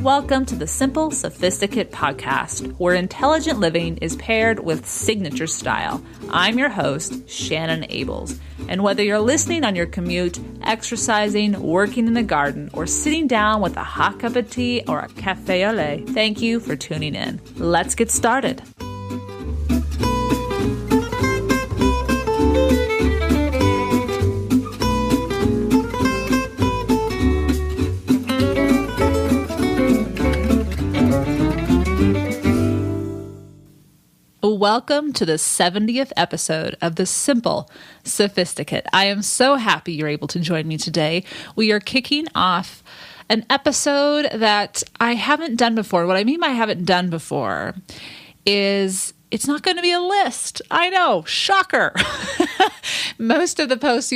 welcome to the SImple Sophisticate podcast, where intelligent living is paired with signature style. I'm your host, Shannon Ables, and whether you're listening on your commute, exercising, working in the garden, or sitting down with a hot cup of tea or a cafe au lait, thank you for tuning in. Let's get started. Welcome to the 70th episode of the SImple Sophisticate. I am so happy you're able to join me today. We are kicking off an episode that I haven't done before. What I mean by haven't done before is it's not going to be a list. I know, shocker. Most of the posts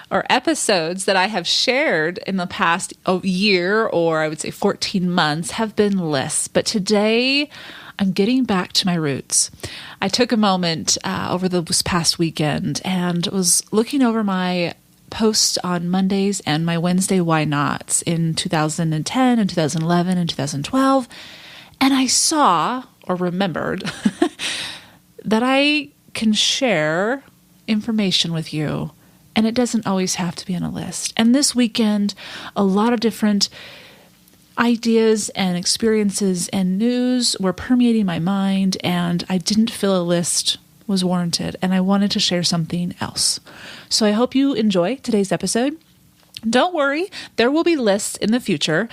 or episodes that I have shared in the past year, or I would say 14 months, have been lists. But today, I'm getting back to my roots. I took a moment over this past weekend and was looking over my posts on Mondays and my Wednesday why nots in 2010 and 2011 and 2012. And I saw or remembered that I can share information with you, and it doesn't always have to be on a list. And this weekend, a lot of different ideas and experiences and news were permeating my mind, and I didn't feel a list was warranted, and I wanted to share something else. So I hope you enjoy today's episode. Don't worry, there will be lists in the future,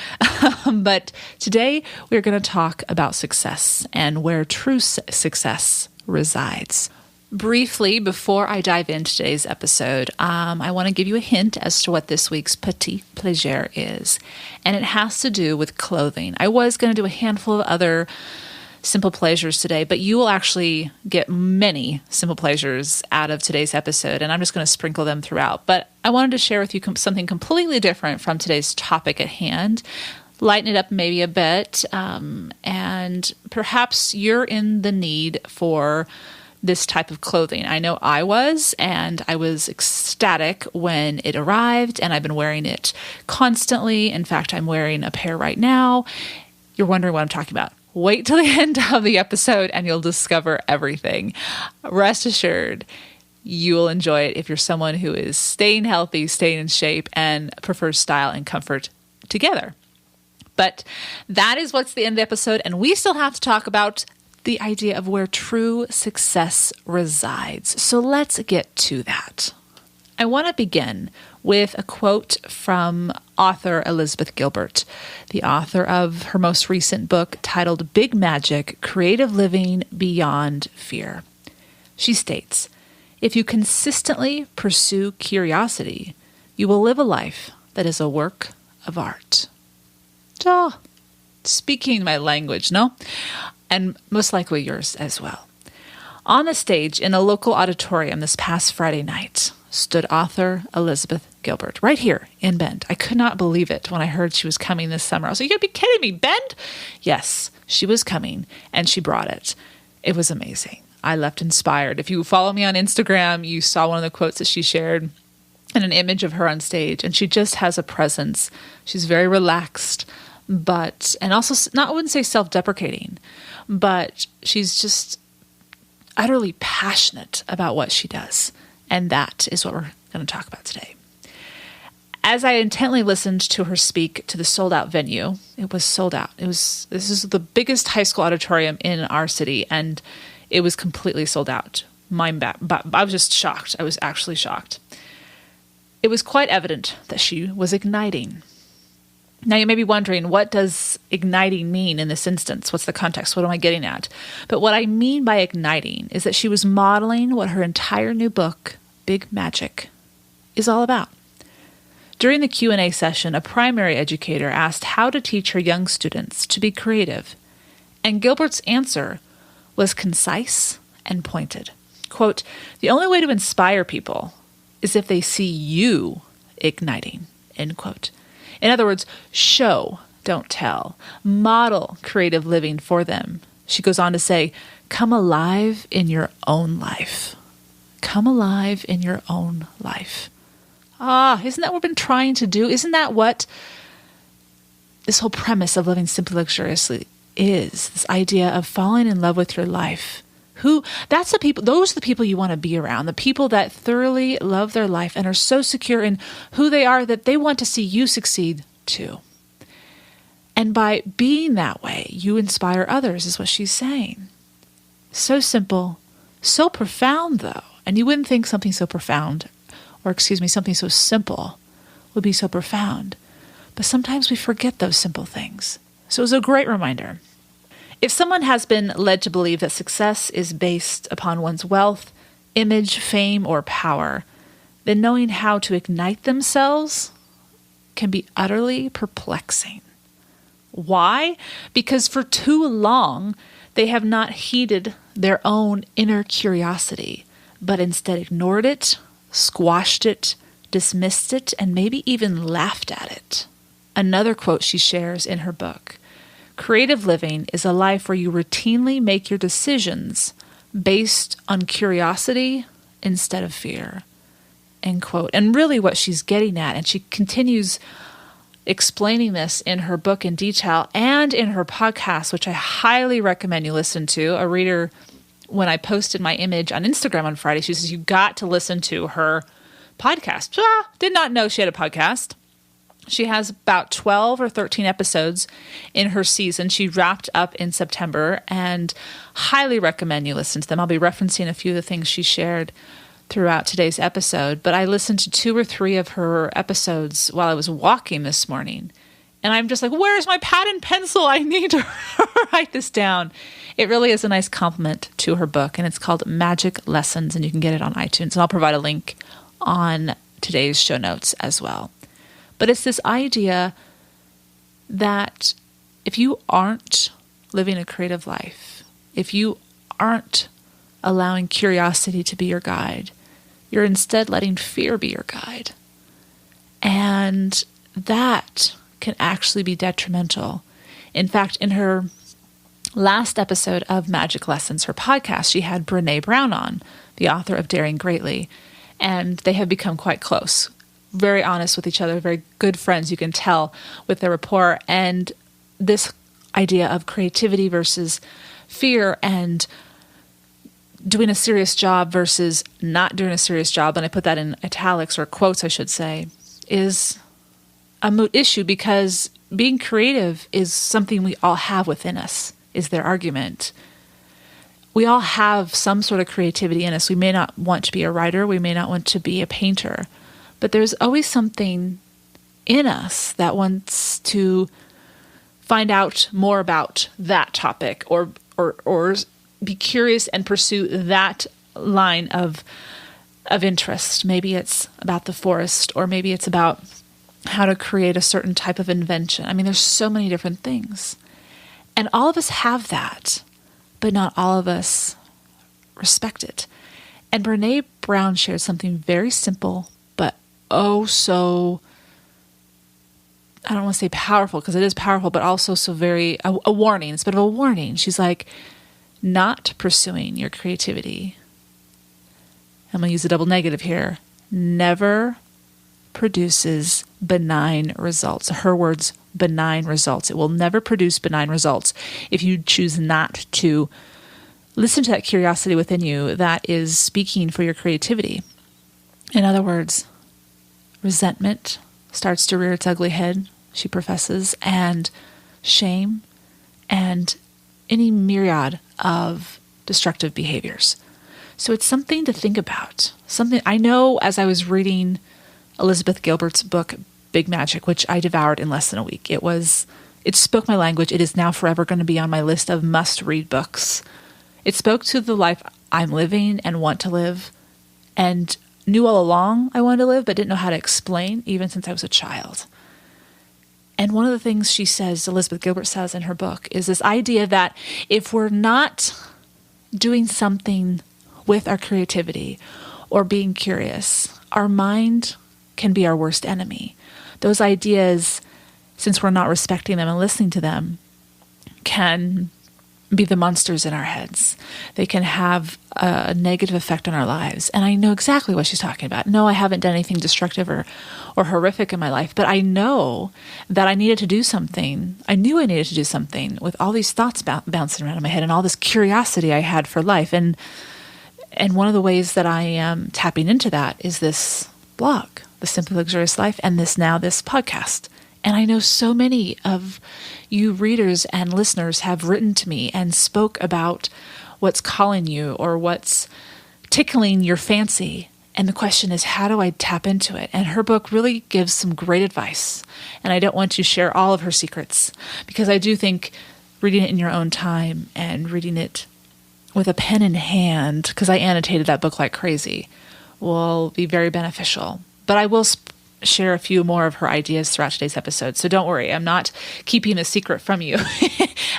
but today we're going to talk about success and where true success resides. Briefly, before I dive into today's episode, I want to give you a hint as to what this week's Petit Plaisir is, and it has to do with clothing. I was going to do a handful of other simple pleasures today, but you will actually get many simple pleasures out of today's episode, and I'm just going to sprinkle them throughout. But I wanted to share with you something completely different from today's topic at hand, lighten it up maybe a bit, and perhaps you're in the need for this type of clothing. I know I was, and I was ecstatic when it arrived, and I've been wearing it constantly. In fact, I'm wearing a pair right now. You're wondering what I'm talking about. Wait till the end of the episode and you'll discover everything. Rest assured, you will enjoy it if you're someone who is staying healthy, staying in shape, and prefers style and comfort together. But that is what's the end of the episode, and we still have to talk about the idea of where true success resides. So let's get to that. I want to begin with a quote from author Elizabeth Gilbert, the author of her most recent book titled Big Magic: Creative Living Beyond Fear. She states, "If you consistently pursue curiosity, you will live a life that is a work of art." Oh, speaking my language, no? And most likely yours as well. On the stage in a local auditorium this past Friday night stood author Elizabeth Gilbert, right here in Bend. I could not believe it when I heard she was coming this summer. I was like, "You're going to be kidding me, Bend?" Yes, she was coming, and she brought it. It was amazing. I left inspired. If you follow me on Instagram, you saw one of the quotes that she shared and an image of her on stage, and she just has a presence. She's very relaxed, and also, I wouldn't say self-deprecating, but she's just utterly passionate about what she does. And that is what we're going to talk about today. As I intently listened to her speak to the sold-out venue, it was sold out. This is the biggest high school auditorium in our city, and it was completely sold out. I was just shocked. I was actually shocked. It was quite evident that she was igniting. Now, you may be wondering, what does igniting mean in this instance? What's the context? What am I getting at? But what I mean by igniting is that she was modeling what her entire new book, Big Magic, is all about. During the Q&A session, a primary educator asked how to teach her young students to be creative, and Gilbert's answer was concise and pointed. Quote, "The only way to inspire people is if they see you igniting," end quote. In other words, show, don't tell. Model creative living for them. She goes on to say, come alive in your own life. Come alive in your own life. Isn't that what we've been trying to do? Isn't that what this whole premise of living simply luxuriously is this idea of falling in love with your life. Those are the people you want to be around, the people that thoroughly love their life and are so secure in who they are that they want to see you succeed too. And by being that way, you inspire others, is what she's saying. So simple, so profound though. And you wouldn't think something so profound, something so simple would be so profound. But sometimes we forget those simple things. So it was a great reminder. If someone has been led to believe that success is based upon one's wealth, image, fame, or power, then knowing how to ignite themselves can be utterly perplexing. Why? Because for too long, they have not heeded their own inner curiosity, but instead ignored it, squashed it, dismissed it, and maybe even laughed at it. Another quote she shares in her book: "Creative living is a life where you routinely make your decisions based on curiosity instead of fear." End quote. And really what she's getting at, and she continues explaining this in her book in detail and in her podcast, which I highly recommend you listen to. A reader, when I posted my image on Instagram on Friday, she says, "You got to listen to her podcast." Did not know she had a podcast. She has about 12 or 13 episodes in her season. She wrapped up in September, and highly recommend you listen to them. I'll be referencing a few of the things she shared throughout today's episode, but I listened to 2 or 3 of her episodes while I was walking this morning. And I'm just like, where's my pad and pencil? I need to write this down. It really is a nice compliment to her book, and it's called Magic Lessons, and you can get it on iTunes. And I'll provide a link on today's show notes as well. But it's this idea that if you aren't living a creative life, if you aren't allowing curiosity to be your guide, you're instead letting fear be your guide. And that can actually be detrimental. In fact, in her last episode of Magic Lessons, her podcast, she had Brené Brown on, the author of Daring Greatly, and they have become quite close, very honest with each other, very good friends, you can tell with their rapport. And this idea of creativity versus fear and doing a serious job versus not doing a serious job, and I put that in italics or quotes, I should say, is a moot issue, because being creative is something we all have within us, is their argument. We all have some sort of creativity in us. We may not want to be a writer, we may not want to be a painter, but there's always something in us that wants to find out more about that topic, or be curious and pursue that line of interest. Maybe it's about the forest, or maybe it's about how to create a certain type of invention. I mean, there's so many different things. And all of us have that, but not all of us respect it. And Brené Brown shared something very simple, but so, I don't want to say powerful, because it is powerful, but also so very, a warning. It's a bit of a warning. She's like, not pursuing your creativity, I'm going to use a double negative here, never produces benign results. Her words, benign results. It will never produce benign results if you choose not to listen to that curiosity within you that is speaking for your creativity. In other words, resentment starts to rear its ugly head, she professes, and shame, and any myriad of destructive behaviors. So it's something to think about. Something I know, as I was reading Elizabeth Gilbert's book, Big Magic, which I devoured in less than a week. It spoke my language. It is now forever going to be on my list of must-read books. It spoke to the life I'm living and want to live, and knew all along I wanted to live, but didn't know how to explain, even since I was a child. And one of the things she says, Elizabeth Gilbert says in her book, is this idea that if we're not doing something with our creativity or being curious, our mind can be our worst enemy. Those ideas, since we're not respecting them and listening to them, can be the monsters in our heads. They can have a negative effect on our lives. And I know exactly what she's talking about. No, I haven't done anything destructive or horrific in my life, but I know that I needed to do something. I knew I needed to do something with all these thoughts bouncing around in my head and all this curiosity I had for life. And one of the ways that I am tapping into that is this blog, The Simply Luxurious Life, and this podcast. And I know so many of you readers and listeners have written to me and spoke about what's calling you or what's tickling your fancy. And the question is, how do I tap into it? And her book really gives some great advice. And I don't want to share all of her secrets because I do think reading it in your own time and reading it with a pen in hand, because I annotated that book like crazy, will be very beneficial. But I will share a few more of her ideas throughout today's episode. So don't worry, I'm not keeping a secret from you.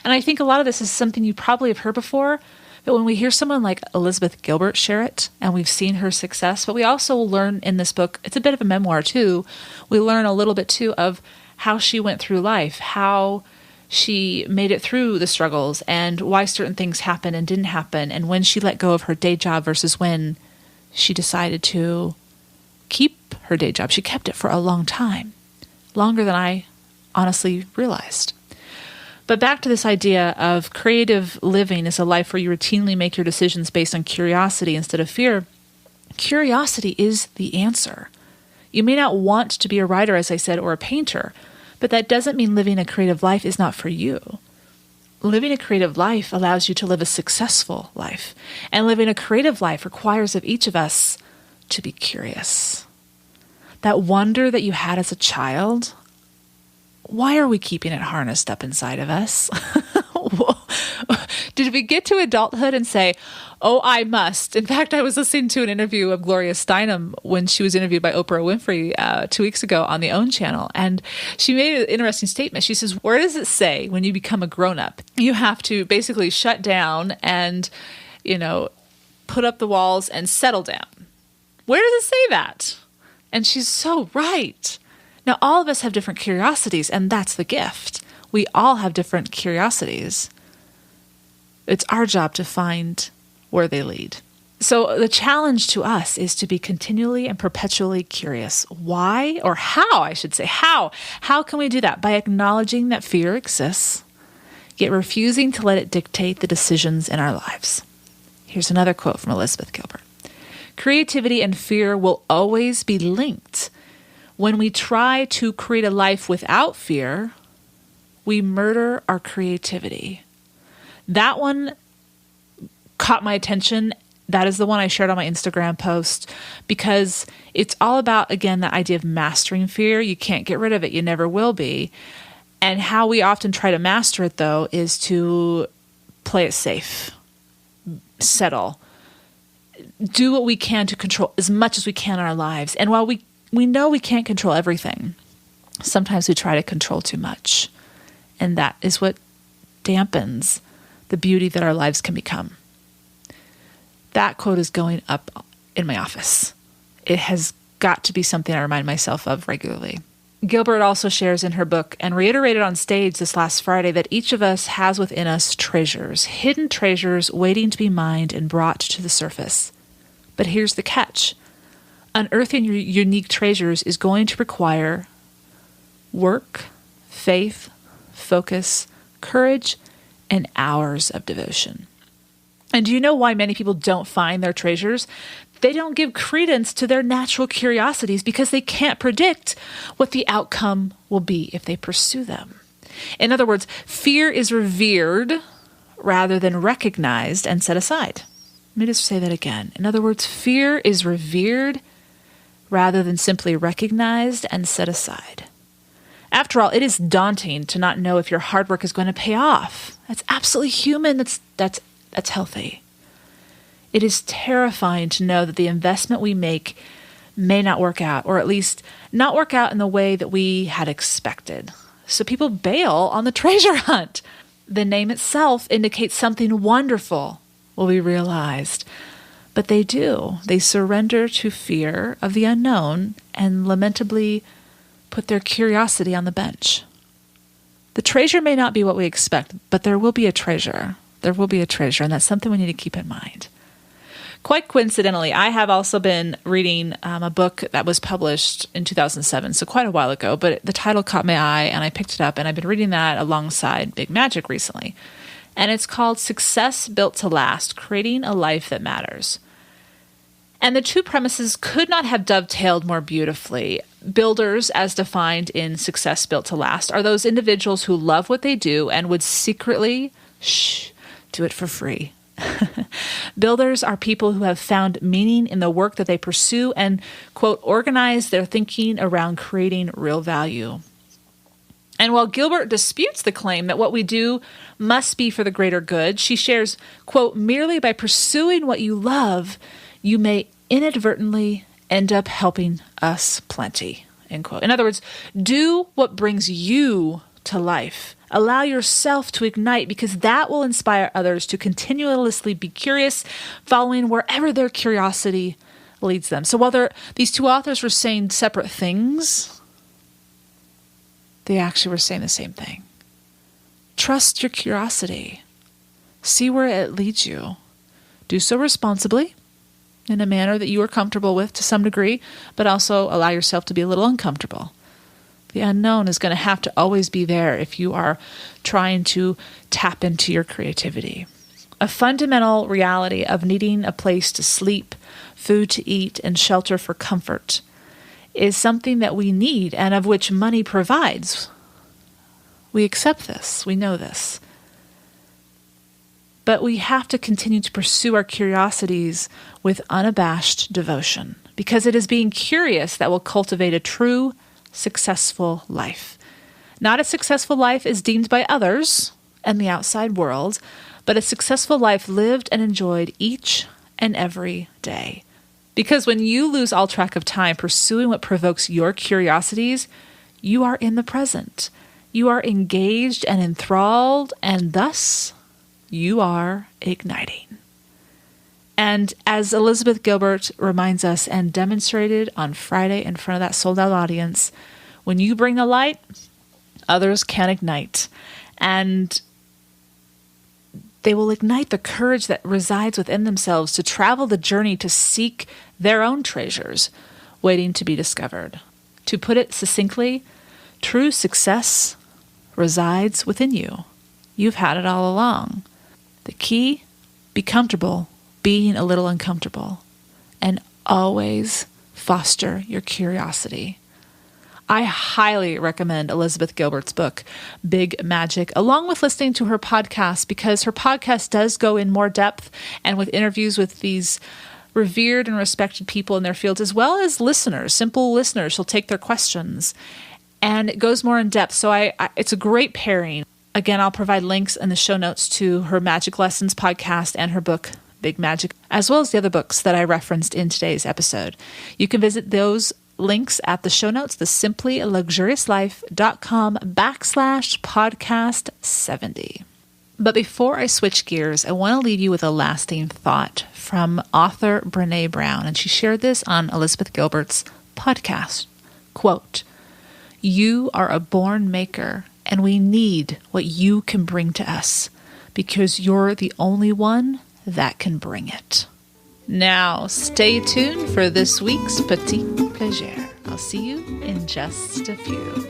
And I think a lot of this is something you probably have heard before, but when we hear someone like Elizabeth Gilbert share it, and we've seen her success, but we also learn in this book, it's a bit of a memoir too, we learn a little bit too of how she went through life, how she made it through the struggles, and why certain things happened and didn't happen, and when she let go of her day job versus when she decided to keep her day job. She kept it for a long time, longer than I honestly realized. But back to this idea of creative living is a life where you routinely make your decisions based on curiosity instead of fear. Curiosity is the answer. You may not want to be a writer, as I said, or a painter, but that doesn't mean living a creative life is not for you. Living a creative life allows you to live a successful life, and living a creative life requires of each of us to be curious. That wonder that you had as a child, why are we keeping it harnessed up inside of us? Did we get to adulthood and say, oh, I must? In fact, I was listening to an interview of Gloria Steinem when she was interviewed by Oprah Winfrey 2 weeks ago on the OWN channel. And she made an interesting statement. She says, where does it say when you become a grown-up, you have to basically shut down and, put up the walls and settle down? Where does it say that? And she's so right. Now, all of us have different curiosities, and that's the gift. We all have different curiosities. It's our job to find where they lead. So the challenge to us is to be continually and perpetually curious. Why? Or how, I should say. How? How can we do that? By acknowledging that fear exists, yet refusing to let it dictate the decisions in our lives. Here's another quote from Elizabeth Gilbert. Creativity and fear will always be linked. When we try to create a life without fear, we murder our creativity. That one caught my attention. That is the one I shared on my Instagram post because it's all about, again, that idea of mastering fear. You can't get rid of it. You never will be. And how we often try to master it, though, is to play it safe, settle, do what we can to control as much as we can in our lives. And while we know we can't control everything, sometimes we try to control too much. And that is what dampens the beauty that our lives can become. That quote is going up in my office. It has got to be something I remind myself of regularly. Gilbert also shares in her book and reiterated on stage this last Friday that each of us has within us treasures, hidden treasures waiting to be mined and brought to the surface. But here's the catch. Unearthing your unique treasures is going to require work, faith, focus, courage, and hours of devotion. And do you know why many people don't find their treasures? They don't give credence to their natural curiosities because they can't predict what the outcome will be if they pursue them. In other words, fear is revered rather than recognized and set aside. Let me just say that again. In other words, fear is revered rather than simply recognized and set aside. After all, it is daunting to not know if your hard work is going to pay off. That's absolutely human. That's healthy. It is terrifying to know that the investment we make may not work out, or at least not work out in the way that we had expected. So people bail on the treasure hunt. The name itself indicates something wonderful will be realized. But they do. They surrender to fear of the unknown and lamentably put their curiosity on the bench. The treasure may not be what we expect, but there will be a treasure. There will be a treasure, and that's something we need to keep in mind. Quite coincidentally, I have also been reading a book that was published in 2007, so quite a while ago, but the title caught my eye, and I picked it up, and I've been reading that alongside Big Magic recently. And it's called Success Built to Last, Creating a Life That Matters. And the two premises could not have dovetailed more beautifully. Builders, as defined in Success Built to Last, are those individuals who love what they do and would secretly, do it for free. Builders are people who have found meaning in the work that they pursue and, quote, organize their thinking around creating real value. And while Gilbert disputes the claim that what we do must be for the greater good, she shares, quote, merely by pursuing what you love, you may inadvertently end up helping us plenty, end quote. In other words, do what brings you to life. Allow yourself to ignite, because that will inspire others to continuously be curious, following wherever their curiosity leads them. So while these two authors were saying separate things, they actually were saying the same thing. Trust your curiosity. See where it leads you. Do so responsibly, in a manner that you are comfortable with to some degree, but also allow yourself to be a little uncomfortable. The unknown is going to have to always be there if you are trying to tap into your creativity. A fundamental reality of needing a place to sleep, food to eat, and shelter for comfort is something that we need and of which money provides. We accept this. We know this. But we have to continue to pursue our curiosities with unabashed devotion, because it is being curious that will cultivate a true, successful life. Not a successful life is deemed by others and the outside world, but a successful life lived and enjoyed each and every day. Because when you lose all track of time pursuing what provokes your curiosities, you are in the present. You are engaged and enthralled, and thus you are igniting. And as Elizabeth Gilbert reminds us and demonstrated on Friday in front of that sold-out audience, when you bring the light, others can ignite. And they will ignite the courage that resides within themselves to travel the journey to seek their own treasures waiting to be discovered. To put it succinctly, true success resides within you. You've had it all along. The key, be comfortable being a little uncomfortable, and always foster your curiosity. I highly recommend Elizabeth Gilbert's book, Big Magic, along with listening to her podcast, because her podcast does go in more depth and with interviews with these revered and respected people in their fields, as well as listeners, simple listeners. She'll take their questions, and it goes more in depth. So it's a great pairing. Again, I'll provide links in the show notes to her Magic Lessons podcast and her book, Big Magic, as well as the other books that I referenced in today's episode. You can visit those links at the show notes, thesimplyluxuriouslife.com/podcast70. But before I switch gears, I want to leave you with a lasting thought from author Brené Brown, and she shared this on Elizabeth Gilbert's podcast. Quote, "You are a born maker, and we need what you can bring to us, because you're the only one that can bring it." Now, stay tuned for this week's Petit Plaisir. I'll see you in just a few.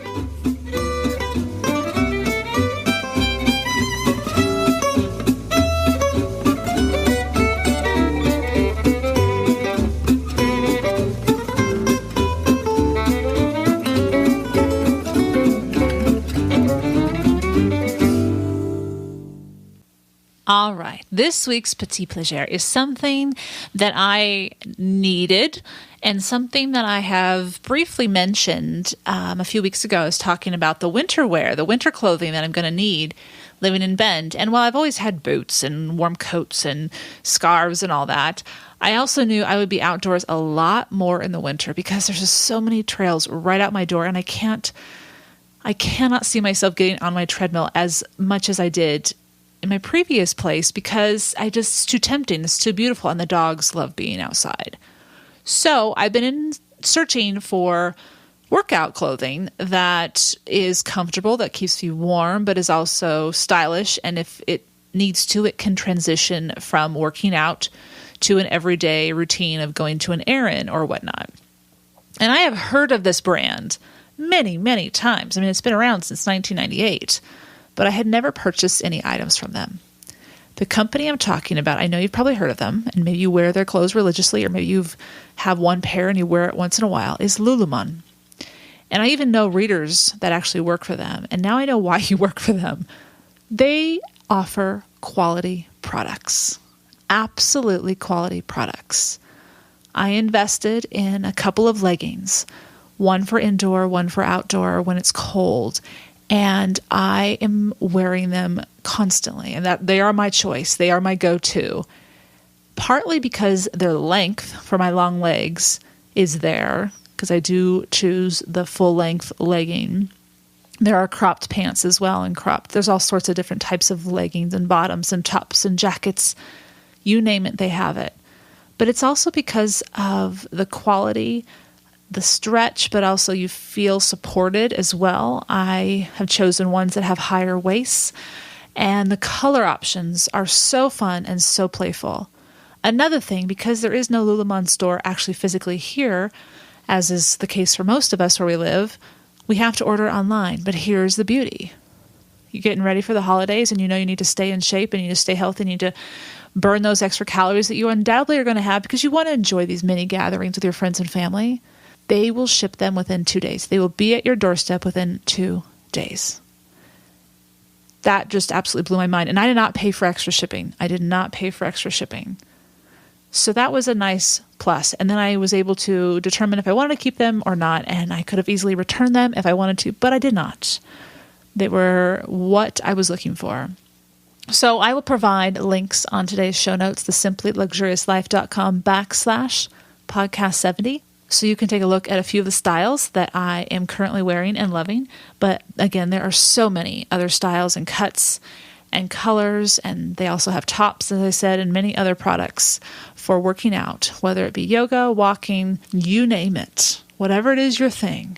All right, this week's Petit Plaisir is something that I needed and something that I have briefly mentioned a few weeks ago. I was talking about the winter wear, the winter clothing that I'm going to need living in Bend. And while I've always had boots and warm coats and scarves and all that, I also knew I would be outdoors a lot more in the winter because there's just so many trails right out my door, and I cannot see myself getting on my treadmill as much as I did in my previous place because it's too tempting. It's too beautiful, and the dogs love being outside. So I've been searching for workout clothing that is comfortable, that keeps you warm, but is also stylish. And if it needs to, it can transition from working out to an everyday routine of going to an errand or whatnot. And I have heard of this brand many, many times. I mean, it's been around since 1998, but I had never purchased any items from them. The company I'm talking about, I know you've probably heard of them, and maybe you wear their clothes religiously, or maybe you have one pair and you wear it once in a while, is Lululemon. And I even know readers that actually work for them. And now I know why you work for them. They offer quality products, absolutely quality products. I invested in a couple of leggings, one for indoor, one for outdoor when it's cold. And I am wearing them constantly, and that they are my choice. They are my go-to, partly because their length for my long legs is there, because I do choose the full-length legging. There are cropped pants as well, and there's all sorts of different types of leggings and bottoms and tops and jackets. You name it, they have it. But it's also because of the quality, the stretch, but also you feel supported as well. I have chosen ones that have higher waists, and the color options are so fun and so playful. Another thing, because there is no Lululemon store actually physically here, as is the case for most of us where we live, we have to order online. But here's the beauty. You're getting ready for the holidays, and you know you need to stay in shape and you need to stay healthy and you need to burn those extra calories that you undoubtedly are going to have because you want to enjoy these mini gatherings with your friends and family. They will ship them within 2 days. They will be at your doorstep within 2 days. That just absolutely blew my mind. And I did not pay for extra shipping. So that was a nice plus. And then I was able to determine if I wanted to keep them or not. And I could have easily returned them if I wanted to, but I did not. They were what I was looking for. So I will provide links on today's show notes, the simplyluxuriouslife.com/podcast70. So you can take a look at a few of the styles that I am currently wearing and loving. But again, there are so many other styles and cuts and colors, and they also have tops, as I said, and many other products for working out, whether it be yoga, walking, you name it. Whatever it is your thing,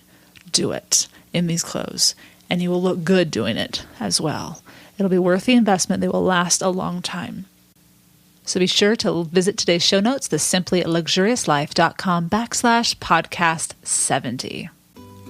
do it in these clothes, and you will look good doing it as well. It'll be worth the investment. They will last a long time. So be sure to visit today's show notes, the simplyluxuriouslife.com/podcast70.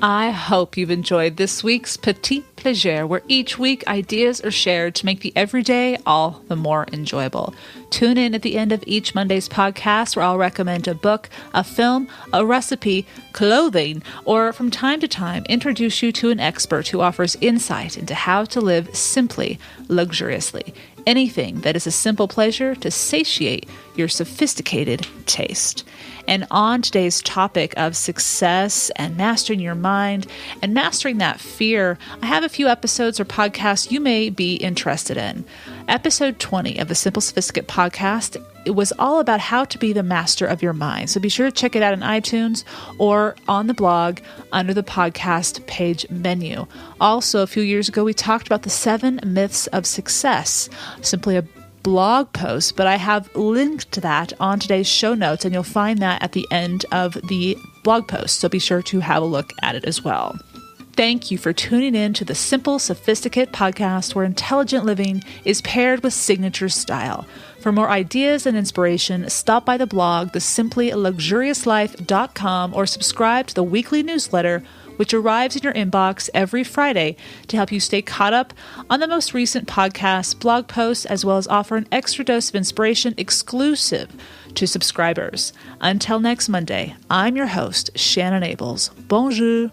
I hope you've enjoyed this week's Petit Plaisir, where each week ideas are shared to make the everyday all the more enjoyable. Tune in at the end of each Monday's podcast, where I'll recommend a book, a film, a recipe, clothing, or from time to time introduce you to an expert who offers insight into how to live simply, luxuriously. Anything that is a simple pleasure to satiate your sophisticated taste. And on today's topic of success and mastering your mind and mastering that fear, I have a few episodes or podcasts you may be interested in. Episode 20 of the SImple Sophisticate podcast, it was all about how to be the master of your mind. So be sure to check it out on iTunes or on the blog under the podcast page menu. Also, a few years ago, we talked about the 7 myths of success, simply a blog post, but I have linked to that on today's show notes, and you'll find that at the end of the blog post. So be sure to have a look at it as well. Thank you for tuning in to the SImple Sophisticate podcast, where intelligent living is paired with signature style. For more ideas and inspiration, stop by the blog, simplyluxuriouslife.com, or subscribe to the weekly newsletter, which arrives in your inbox every Friday to help you stay caught up on the most recent podcasts, blog posts, as well as offer an extra dose of inspiration exclusive to subscribers. Until next Monday, I'm your host, Shannon Ables. Bonjour.